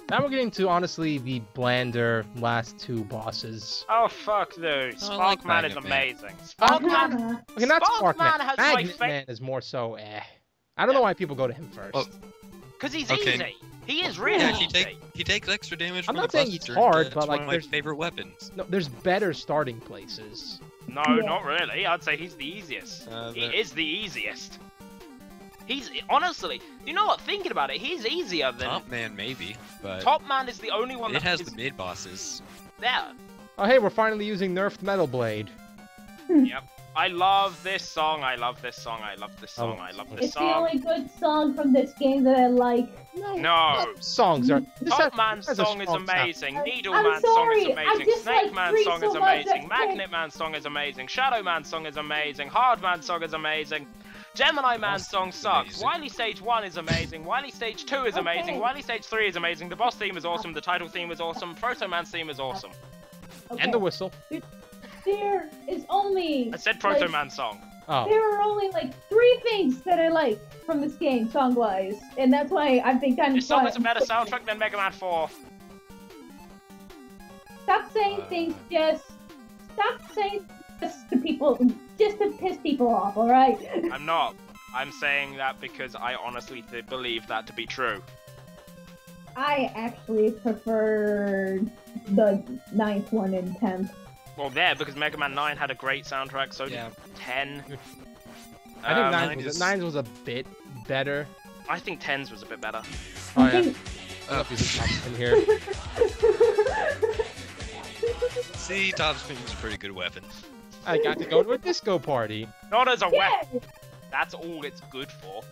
Now we're getting to, honestly, the blander last two bosses. Oh, fuck, dude. Sparkman is amazing. Sparkman? Okay, not Sparkman. has Magnet Man is more so, eh. I don't know why people go to him first. Well, because he's easy. He is really easy. He takes extra damage I'm from not the saying he's hard, but like, one of my favorite weapons. No, there's better starting places. No, not really. I'd say he's the easiest. He is the easiest. He's, honestly, you know what, thinking about it, he's easier than... Top Man, maybe, but... Top Man is the only one that has the mid-bosses. Yeah. Oh, hey, we're finally using nerfed Metal Blade. Yep. I love this song, I love this song, I love this song, I love this song. It's the only good song from this game that I like. No. Songs are... Top Man's song is amazing, Needle Man's song is amazing, Snake Man's song is amazing, Magnet Man's song is amazing, Shadow Man's song is amazing, Hard Man's song is amazing. Gemini Man's song sucks. Wily Stage 1 is amazing. Wily Stage 2 is amazing. Wily Stage 3 is amazing. The boss theme is awesome. The title theme is awesome. Proto Man's theme is awesome. And the whistle. There is only... I said Proto Man's song. Oh. There are only like 3 things that I like from this game, song-wise. And that's why I've been kind of... This song has a better soundtrack than Mega Man 4. Stop saying things just... Stop saying just to people... Just to piss people off, alright? I'm not. I'm saying that because I honestly believe that to be true. I actually prefer the 9th one and 10th. Well, there, because Mega Man 9 had a great soundtrack, so did 10. I think 9 was a bit better. I think 10's was a bit better. Oh, yeah. I love using Top Spin here. See, Top Spin is a pretty good weapon. I got to go to a disco party. Not as a weapon. That's all it's good for.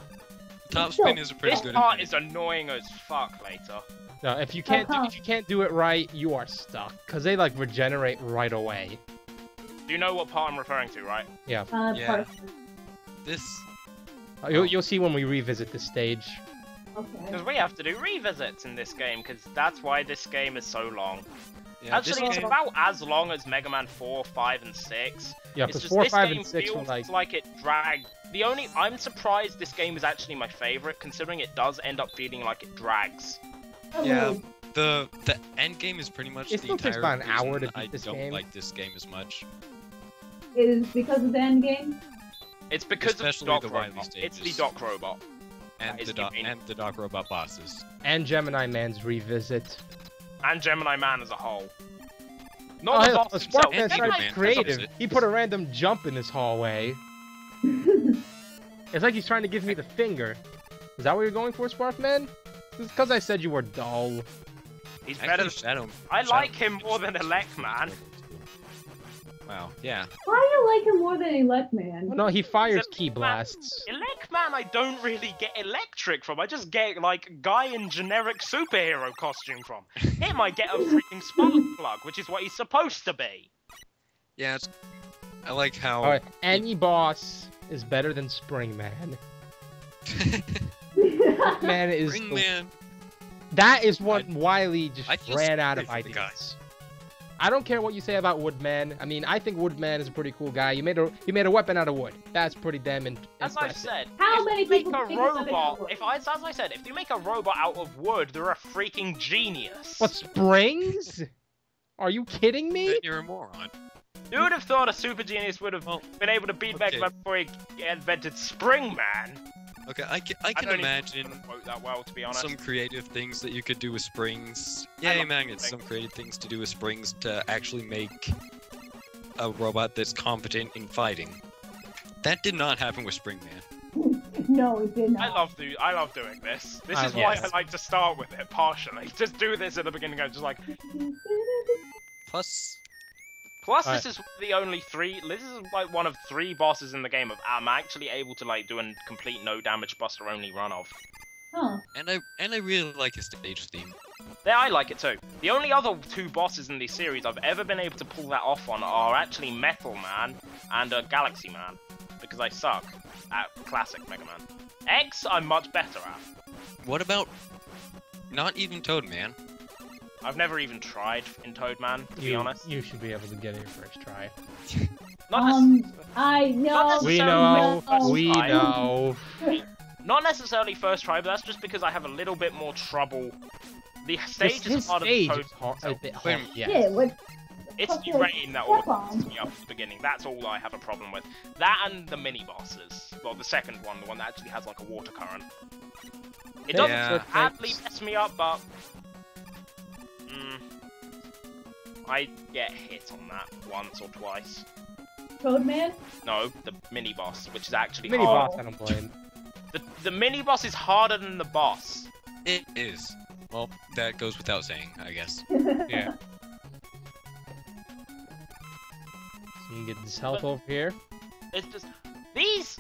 Top Spin is a pretty good. This part is annoying as fuck later. No, if you can't do it right, you are stuck. Cause they like regenerate right away. Do you know what part I'm referring to, right? Yeah. Part. This. You'll see when we revisit this stage. Okay. Because we have to do revisits in this game, because that's why this game is so long. Yeah, actually, it's about as long as Mega Man 4, 5, and 6. Yeah, because 4, 5, and 6 were like it dragged. I'm surprised this game is actually my favorite, considering it does end up feeling like it drags. Yeah, the end game is pretty much the entire reason about an hour to beat this game. I don't like this game as much. It is because of the end game? It's because especially of the the Doc Robot. It's the Doc Robot. And the Doc Robot bosses. And Gemini Man's revisit. And Gemini Man as a whole. Not the boss himself. Sparkman started creative. He put a random jump in this hallway. It's like he's trying to give me the finger. Is that what you're going for, Sparkman? It's because I said you were dull. He's better than... I like him more than Elect Man. Wow, yeah. Why do you like him more than Elect Man? No, he fires key blasts. Elect Man I don't really get electric from. I just get, like, guy in generic superhero costume from. Him I get a freaking spark plug, which is what he's supposed to be. Yeah, I like how... Alright, any boss is better than Spring Man. Man is... Spring Man. That is what Wily just ran out of ideas. I don't care what you say about Woodman. I mean, I think Woodman is a pretty cool guy. You made a weapon out of wood. That's pretty damn impressive. As I said, how many people make a robot? As I said, if you make a robot out of wood, they're a freaking genius. What, springs? Are you kidding me? Then you're a moron. You would have thought a super genius would have been able to beat Mega Man before he invented Spring Man. Okay, I can imagine that well, to be honest. Some creative things that you could do with springs. Yeah, magnets. Some creative things to do with springs to actually make a robot that's competent in fighting. That did not happen with Spring Man. No, it did not. I love doing this. This is why I like to start with it partially. Just do this at the beginning. I'm just like. Plus, this is the only this is like one of 3 bosses in the game I'm actually able to like do a complete no damage buster only run of. Huh. And I really like his stage theme. Yeah, I like it too. The only other 2 bosses in this series I've ever been able to pull that off on are actually Metal Man and Galaxy Man, because I suck at classic Mega Man. X I'm much better at. What about not even Toad Man? I've never even tried in Toad Man, to be honest. You should be able to get it your first try. I know. We know. Not necessarily first try, but that's just because I have a little bit more trouble The stage is harder than Toad's. Yes. It's the rain that always messes me up at the beginning. That's all I have a problem with. That and the mini bosses. Well, the second one, the one that actually has like a water current. It doesn't badly mess me up, but I get hit on that once or twice. Toadman? No, the mini boss, which is actually mini hard. boss. I don't blame. The mini boss is harder than the boss. It is. Well, that goes without saying, I guess. Yeah. So you can get this health over here. It's just these.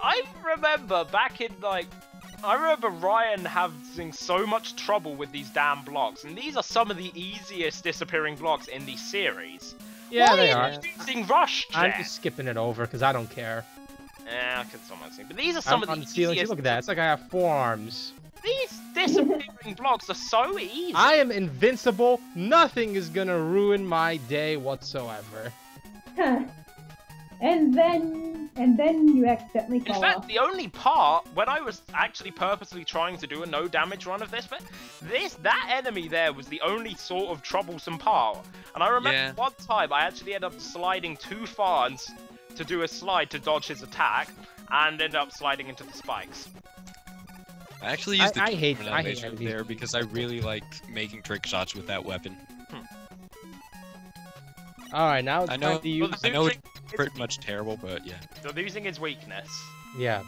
I remember back in I remember Ryan having so much trouble with these damn blocks, and these are some of the easiest disappearing blocks in the series. Yeah, Why they are are. you using Rush Jet? I'm just skipping it over because I don't care. Yeah, I can sometimes see. But these are some of the easiest. Look at that. It's like I have 4 arms. These disappearing blocks are so easy. I am invincible. Nothing is gonna ruin my day whatsoever. And then you accidentally fall off. In fact, off. the only part, when I was actually purposely trying to do a no damage run of this bit, that enemy there was the only sort of troublesome part. And I remember one time I actually ended up sliding too far to do a slide to dodge his attack, and ended up sliding into the spikes. I actually used the I hate there because I really like making trick shots with that weapon. Alright, now it's time to use... I know it's pretty much terrible, but yeah. So losing his weakness. Yeah.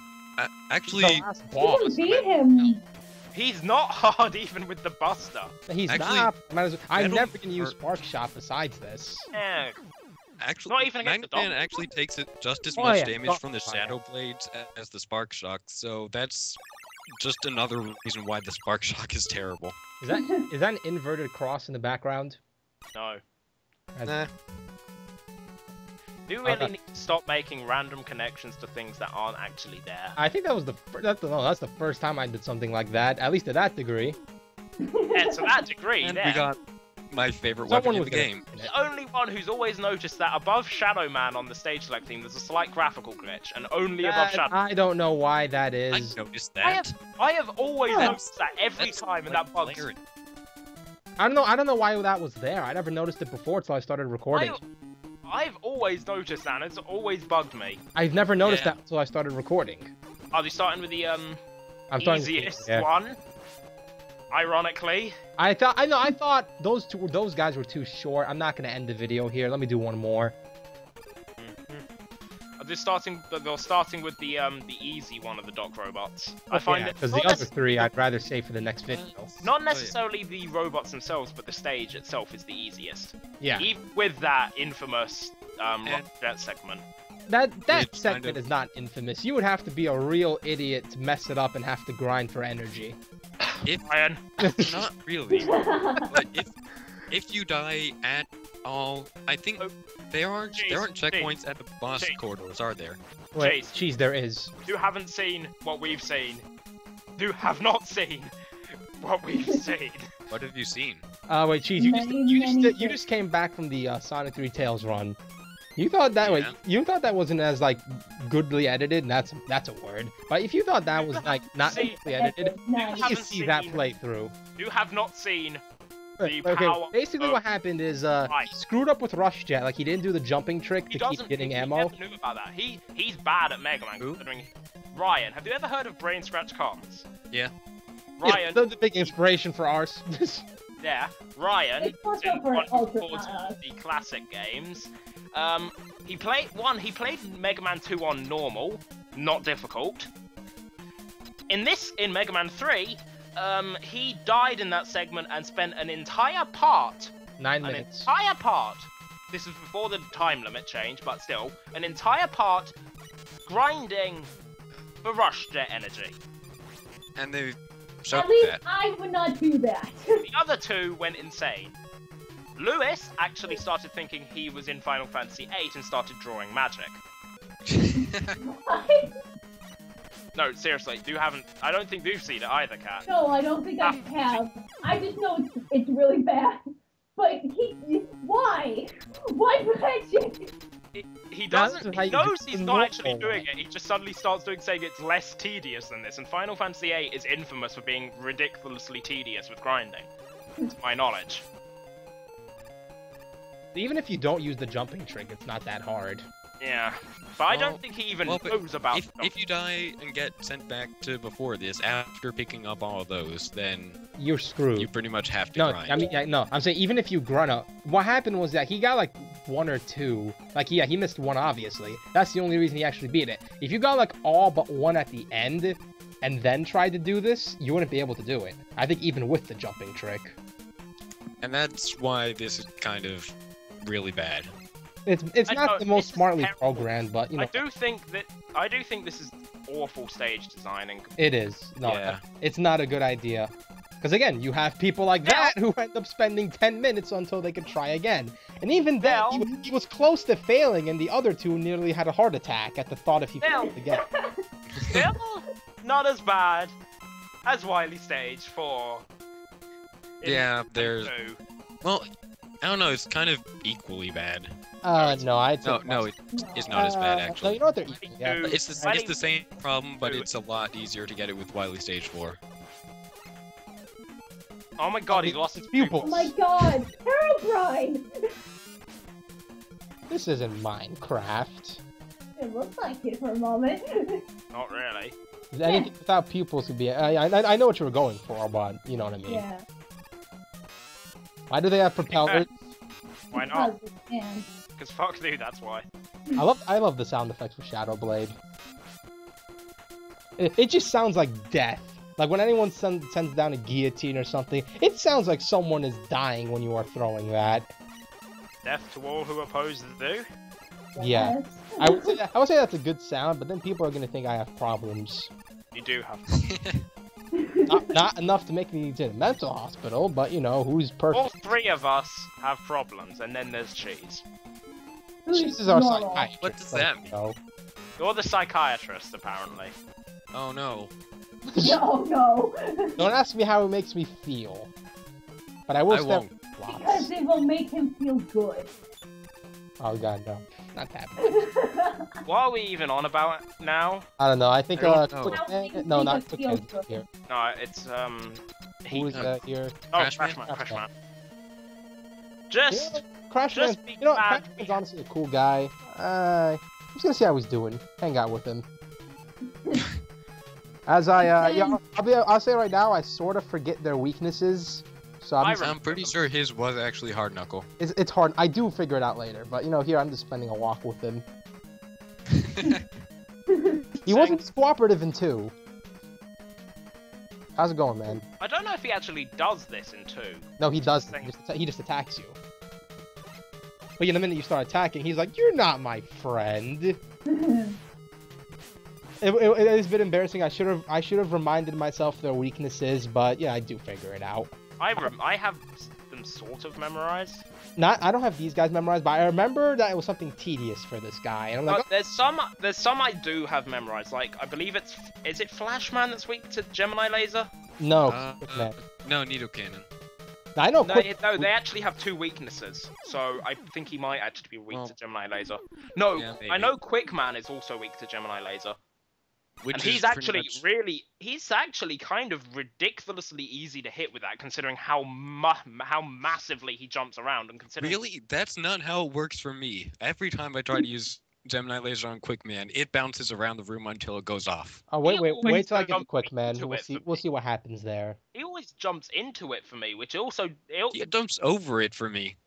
Actually... The last boss, beat him! He's not hard even with the Buster. He's not. I'm never going to use Spark Shot besides this. Yeah. Actually, not even Magnet actually takes just as much damage from the Shadow Blades as the Spark Shock, so that's just another reason why the Spark Shock is terrible. Is that an inverted cross in the background? No. Nah. Do really need to stop making random connections to things that aren't actually there. I think that was that's the first time I did something like that, at least to that degree. Yeah, to that degree, and we got my favorite weapon in the game. The only one who's always noticed that above Shadow Man on the stage select theme, there's a slight graphical glitch, and only above Shadow Man. I don't know why that is. I noticed that. I have always noticed that every time, and that bugs me. I don't know why that was there. I never noticed it before until I started recording. I've always noticed that, and it's always bugged me. I've never noticed that until I started recording. Are you starting with the easiest one? Ironically. I thought those guys were too short. I'm not gonna end the video here. Let me do one more. They're starting with the easy one of the dock robots. I find it because the other 3 I'd rather save for the next video. Not necessarily the robots themselves, but the stage itself is the easiest. Yeah. Even with that infamous that segment. That segment is not infamous. You would have to be a real idiot to mess it up and have to grind for energy. Not really. But if you die at all, I think there aren't checkpoints at the boss corridors, are there? Wait, Cheese, there is. You haven't seen what we've seen. You have not seen what we've seen. What have you seen? Wait, Cheese, you just came back from the Sonic 3 Tails run. You thought that you thought that wasn't as goodly edited, and that's a word. But if you thought that was not goodly edited, you see that playthrough. You have not seen the okay, power. basically what happened is he screwed up with Rush Jet. Like he didn't do the jumping trick to keep getting ammo. He never knew about that. He's bad at Mega Man. Considering Ryan, have you ever heard of Brain Scratch Comms? Yeah. Ryan, the big inspiration for ours. Yeah, Ryan, in one of the classic games. He played Mega Man 2 on normal, not difficult. In Mega Man 3, he died in that segment and spent an entire part. 9 minutes. An entire part. This is before the time limit change, but still, an entire part grinding for Rush Jet energy. And they At least I would not do that. The other 2 went insane. Lewis actually started thinking he was in Final Fantasy VIII and started drawing magic. No, seriously, I don't think you've seen it either, Kat. No, I don't think I have. I just know it's really bad. But why? Why magic? He doesn't. He knows he's not actually doing it. He just suddenly starts saying it's less tedious than this. And Final Fantasy VIII is infamous for being ridiculously tedious with grinding. to my knowledge. Even if you don't use the jumping trick, it's not that hard. Yeah, but I don't think he even knows about if you die and get sent back to before this, after picking up all of those, then you're screwed. You pretty much have to grind. I mean, no, I'm saying even if you grunt up, what happened was that he got like 1 or 2. Like, yeah, he missed 1, obviously. That's the only reason he actually beat it. If you got like all but 1 at the end, and then tried to do this, you wouldn't be able to do it. I think even with the jumping trick. And that's why this is kind of really bad. It's not the most smartly programmed, but you know. I do think this is awful stage designing. It is. No, it's not a good idea. Because again, you have people like that who end up spending 10 minutes until they can try again. And even then, he was close to failing, and the other 2 nearly had a heart attack at the thought if he failed again. Still not as bad as Wily Stage 4. Yeah, there's... Well, I don't know, it's kind of equally bad. No, it's not as bad, actually. No, you know what they're equal, yeah. It's the same problem, but it's a lot easier to get it with Wily Stage 4. Oh my god, he lost his pupils. Oh my god, Herobrine! This isn't Minecraft. It looks like it for a moment. Not really. Anything without pupils would be... I know what you were going for, but you know what I mean. Yeah. Why do they have propellers? Why not? Because fuck you, that's why. I love the sound effects for Shadow Blade. It just sounds like death. Like when anyone sends down a guillotine or something, it sounds like someone is dying when you are throwing that. Death to all who oppose the do? Yeah. I would say that's a good sound, but then people are gonna think I have problems. You do have problems. not enough to make me to the mental hospital, but you know, who's perfect? All 3 of us have problems, and then there's Cheese. Cheese is our psychiatrist. What does that mean? You're the psychiatrist, apparently. Oh no. Oh no. Don't ask me how it makes me feel. But I will step lots. Because it will make him feel good. Oh god, no. Not that bad. What are we even on about now? I don't know, I think no, not Quick here. No, it's Who's here? Oh, Crashman. Just Crashman, you know, Crashman's honestly a cool guy. I'm just gonna see how he's doing. Hang out with him. As I'll say right now, I sort of forget their weaknesses. So I'm pretty sure his was actually hard knuckle. It's hard. I do figure it out later, but you know, here I'm just spending a walk with him. He wasn't cooperative in 2. How's it going, man? I don't know if he actually does this in 2. No, he doesn't. He just attacks you. But in the minute you start attacking, he's like, "You're not my friend." It is a bit embarrassing. I should have reminded myself their weaknesses, but yeah, I do figure it out. I have them sort of memorized. I don't have these guys memorized, but I remember that it was something tedious for this guy. And I'm like, there's some I do have memorized. Like I believe is it Flashman that's weak to Gemini Laser? No, no, Needle Cannon. I know. No, they actually have 2 weaknesses, so I think he might actually be weak to Gemini Laser. No, yeah, I know Quickman is also weak to Gemini Laser. And he's actually kind of ridiculously easy to hit with that, considering how massively he jumps around and considering. Really, that's not how it works for me. Every time I try to use Gemini Laser on Quickman, it bounces around the room until it goes off. Oh wait till I get to Quickman. We'll see what happens there. He always jumps into it for me, which also he jumps over it for me.